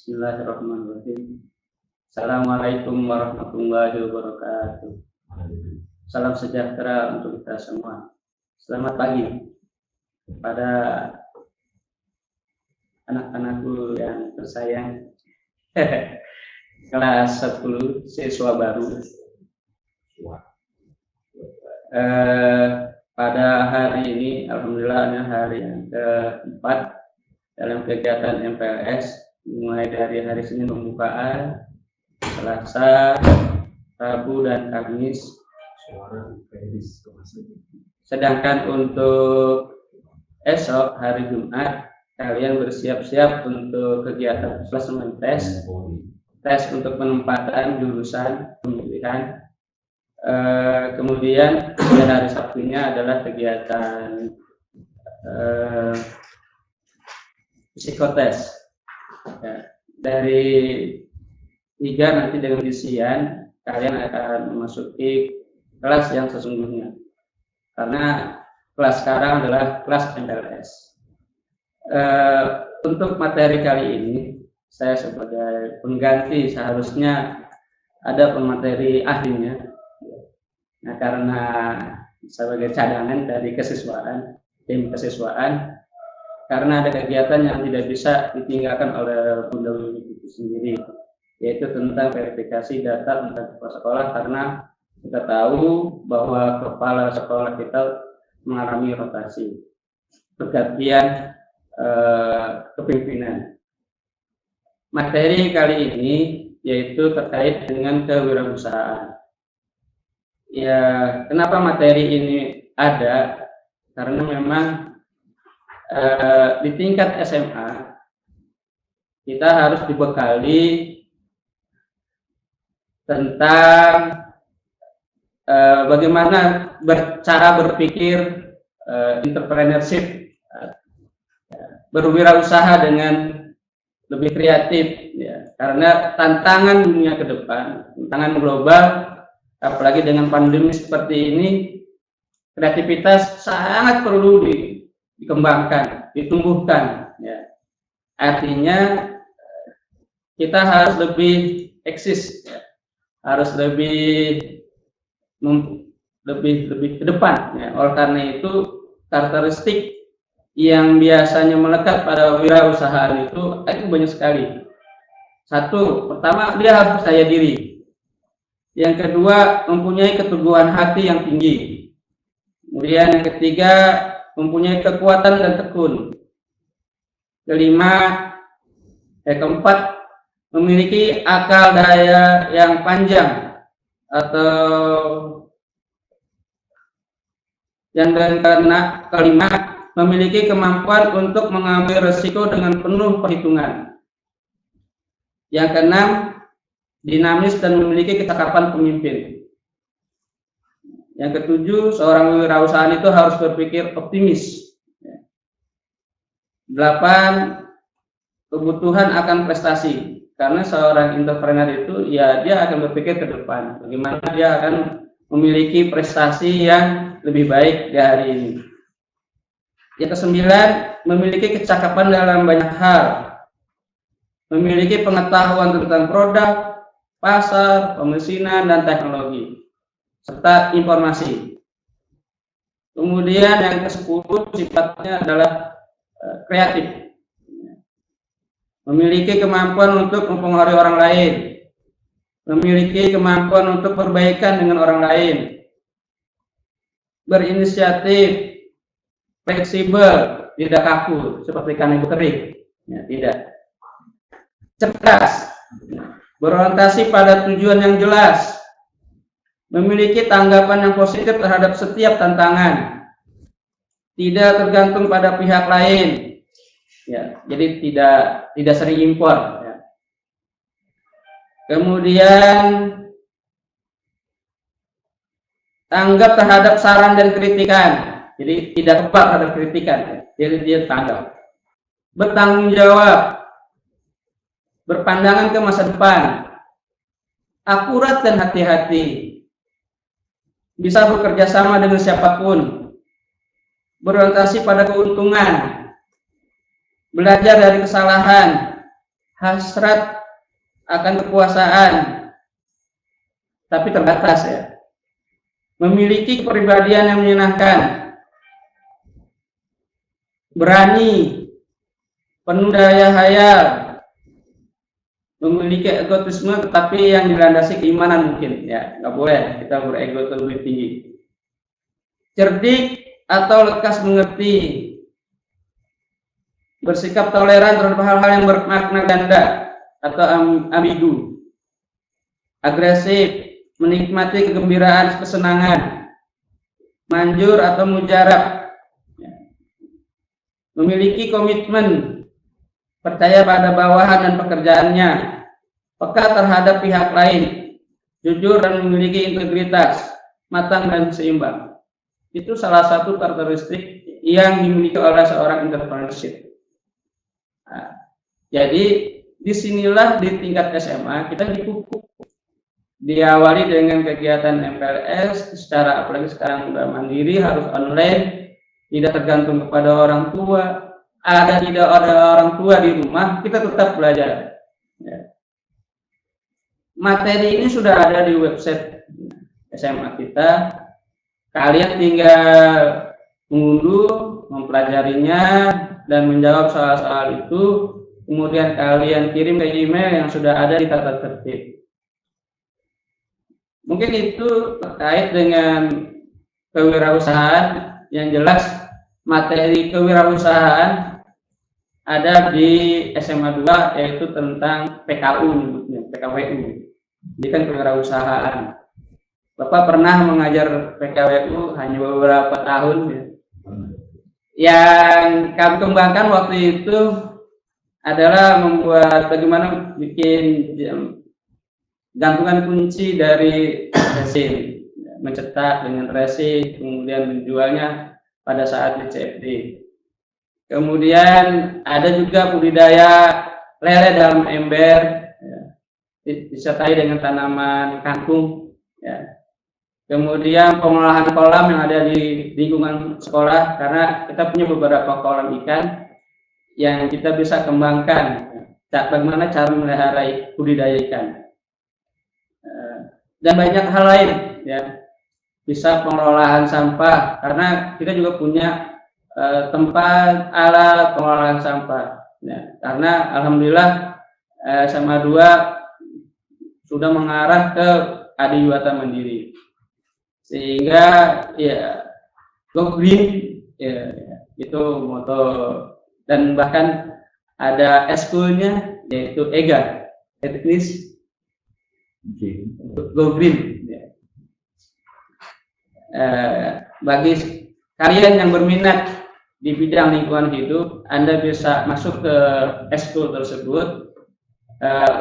Bismillahirrahmanirrahim. Assalamualaikum warahmatullahi wabarakatuh. Salam sejahtera untuk kita semua. Selamat pagi kepada anak-anakku yang tersayang. Kelas 10 siswa baru. Pada hari ini, alhamdulillah, hari yang keempat dalam kegiatan MPLS, mulai dari hari Senin pembukaan, Selasa, Rabu, dan Kamis. Sedangkan untuk esok hari Jumat, kalian bersiap-siap untuk kegiatan assessment test untuk penempatan jurusan pemilihan. Kemudian pada hari Sabtunya adalah kegiatan psikotes. Ya, dari 3 nanti dengan isian kalian akan memasuki kelas yang sesungguhnya, karena kelas sekarang adalah kelas MPLS. Untuk materi kali ini saya sebagai pengganti, seharusnya ada pemateri ahlinya. Nah, karena sebagai cadangan dari tim kesiswaan, karena ada kegiatan yang tidak bisa ditinggalkan oleh Bunda Wiwi itu sendiri, yaitu tentang verifikasi data tentang kepala sekolah, karena kita tahu bahwa kepala sekolah kita mengalami rotasi, pergantian kepemimpinan. Materi kali ini yaitu terkait dengan kewirausahaan. Ya, kenapa materi ini ada? Karena memang di tingkat SMA kita harus dibekali tentang bagaimana cara berpikir entrepreneurship, berwirausaha dengan lebih kreatif, ya. Karena tantangan dunia ke depan, tantangan global, apalagi dengan pandemi seperti ini, kreativitas sangat perlu dikembangkan, ditumbuhkan, ya. Artinya kita harus lebih eksis, ya. Harus lebih ke depan, ya. Oleh karena itu, karakteristik yang biasanya melekat pada wirausahaan itu banyak sekali. Satu, pertama, dia harus percaya diri. Yang kedua, mempunyai keteguhan hati yang tinggi. Kemudian yang ketiga, mempunyai kekuatan dan tekun. Keempat, memiliki akal daya yang panjang, atau yang kelima, memiliki kemampuan untuk mengambil resiko dengan penuh perhitungan. Yang keenam, dinamis dan memiliki kecakapan pemimpin. Yang ketujuh, seorang wirausahaan itu harus berpikir optimis. 8, kebutuhan akan prestasi. Karena seorang entrepreneur itu, ya, dia akan berpikir ke depan, bagaimana dia akan memiliki prestasi yang lebih baik dari ini. Yang ke-9, memiliki kecakapan dalam banyak hal, memiliki pengetahuan tentang produk, pasar, pemesinan, dan teknologi, serta informasi. Kemudian yang ke-10, sifatnya adalah kreatif, memiliki kemampuan untuk mempengaruhi orang lain, memiliki kemampuan untuk perbaikan dengan orang lain, berinisiatif, fleksibel, tidak kaku seperti ikan ibu kering, ya, tidak. Cerdas, berorientasi pada tujuan yang jelas, memiliki tanggapan yang positif terhadap setiap tantangan, tidak tergantung pada pihak lain, ya, jadi tidak sering impor, ya. Kemudian tanggap terhadap saran dan kritikan, jadi tidak kebal terhadap kritikan, ya. Jadi dia tanggap. Bertanggung jawab, berpandangan ke masa depan, akurat dan hati-hati, bisa bekerja sama dengan siapapun, berorientasi pada keuntungan, belajar dari kesalahan, hasrat akan kekuasaan, tapi terbatas ya. Memiliki kepribadian yang menyenangkan, berani, penuh daya hayal, memiliki egotisme tetapi yang dilandasi keimanan mungkin ya, nggak boleh kita berego terlebih tinggi. Cerdik atau lekas mengerti, bersikap toleran terhadap hal-hal yang bermakna ganda atau ambigu, agresif, menikmati kegembiraan, kesenangan, manjur atau mujarab, memiliki komitmen, percaya pada bawahan dan pekerjaannya, peka terhadap pihak lain, jujur dan memiliki integritas, matang dan seimbang. Itu salah satu karakteristik yang dimiliki oleh seorang entrepreneurship. Nah, jadi disinilah di tingkat SMA kita dipupuk, diawali dengan kegiatan MPLS secara, apalagi sekarang udah mandiri, harus online, tidak tergantung kepada orang tua. Tidak ada orang tua di rumah, kita tetap belajar ya. Materi ini sudah ada di website SMA kita, kalian tinggal mengunduh, mempelajarinya dan menjawab soal-soal itu, kemudian kalian kirim ke email yang sudah ada di tata tertib. Mungkin itu terkait dengan kewirausahaan. Yang jelas materi kewirausahaan ada di SMA 2, yaitu tentang PKU, PKWU. Ini kan kewirausahaan. Bapak pernah mengajar PKWU hanya beberapa tahun ya. Yang kami kembangkan waktu itu adalah membuat bagaimana bikin gantungan kunci dari resin, mencetak dengan resin, kemudian menjualnya pada saat di CFD. Kemudian ada juga budidaya lele dalam ember, ya, disertai dengan tanaman kangkung. Ya. Kemudian pengolahan kolam yang ada di lingkungan sekolah, karena kita punya beberapa kolam ikan yang kita bisa kembangkan. Bagaimana cara memelihara budidaya ikan. Dan banyak hal lain, ya. Bisa pengolahan sampah, karena kita juga punya tempat alat pengolahan sampah. Ya, karena alhamdulillah SMA 2 sudah mengarah ke adiwata mandiri, sehingga ya go green ya, itu moto, dan bahkan ada eskulnya yaitu EGA, teknis go green. Ya. Bagi kalian yang berminat di bidang lingkungan hidup, Anda bisa masuk ke eskul tersebut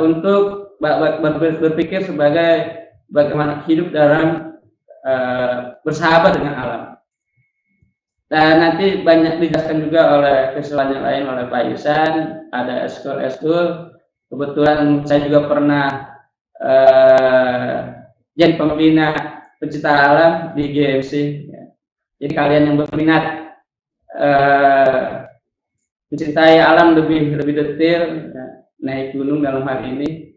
untuk berpikir sebagai bagaimana hidup dalam bersahabat dengan alam. Dan nanti banyak dijelaskan juga oleh keseluruhan yang lain oleh Pak Ihsan. Ada eskul. Kebetulan saya juga pernah jadi pembina pencinta alam di GMC. Jadi kalian yang berminat mencintai alam lebih detail, ya, naik gunung dalam hal ini,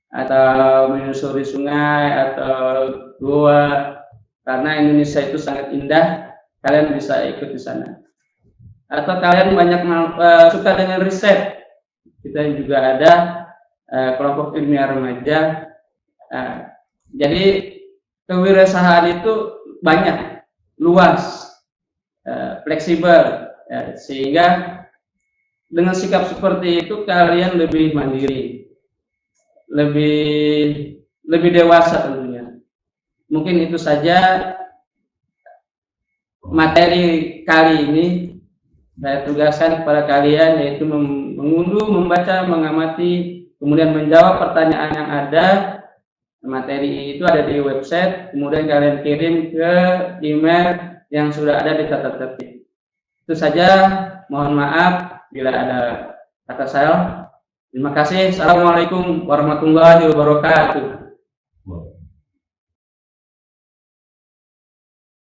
atau menyusuri sungai atau gua, karena Indonesia itu sangat indah, kalian bisa ikut di sana. Atau kalian banyak suka dengan riset, kita juga ada kelompok ilmiah remaja. Jadi kewirausahaan itu banyak, luas, fleksibel, ya, sehingga dengan sikap seperti itu kalian lebih mandiri, lebih dewasa tentunya. Mungkin itu saja materi kali ini. Saya tugaskan kepada kalian, yaitu mengunduh, membaca, mengamati, kemudian menjawab pertanyaan yang ada. Materi itu ada di website, kemudian kalian kirim ke email yang sudah ada di tata tertib. Itu saja, mohon maaf bila ada kata salah. Terima kasih. Assalamualaikum warahmatullahi wabarakatuh.